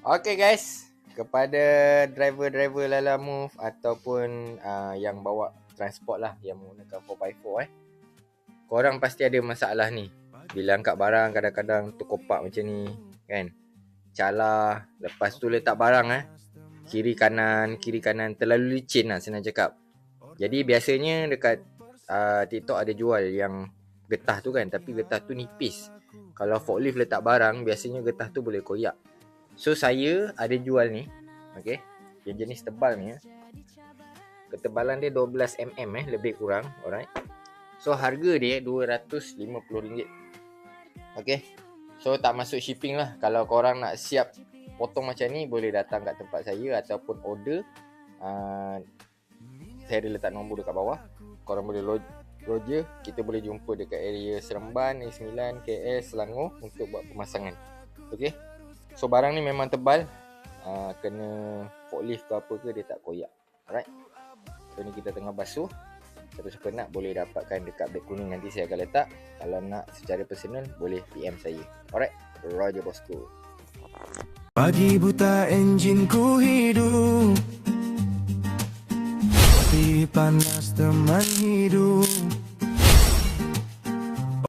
Okay guys, kepada driver-driver Lalamove ataupun yang bawa transport lah, yang menggunakan 4x4 korang pasti ada masalah ni. Bila angkat barang kadang-kadang terkopak macam ni kan, calar, lepas tu letak barang kiri kanan terlalu licin lah senang cakap. Jadi biasanya dekat TikTok ada jual yang getah tu kan, tapi getah tu nipis. Kalau forklift letak barang, biasanya getah tu boleh koyak. So saya ada jual ni, okay, yang jenis tebal ni. Ketebalan dia 12mm lebih kurang, alright. So harga dia RM250. Okay, so tak masuk shipping lah. Kalau korang nak siap potong macam ni, boleh datang kat tempat saya ataupun order. Saya ada letak nombor dekat bawah. Korang boleh Roger, kita boleh jumpa dekat area Seremban, A9, KL, Selangor untuk buat pemasangan. Okay, so barang ni memang tebal, kena forklift ke apa ke dia tak koyak. Alright, so ni kita tengah basuh. Siapa-siapa nak boleh dapatkan dekat beg kuning, nanti saya akan letak. Kalau nak secara personal boleh PM saya. Alright, Roger bosku. Pagi buta enjin ku hidup, api panas teman hidup.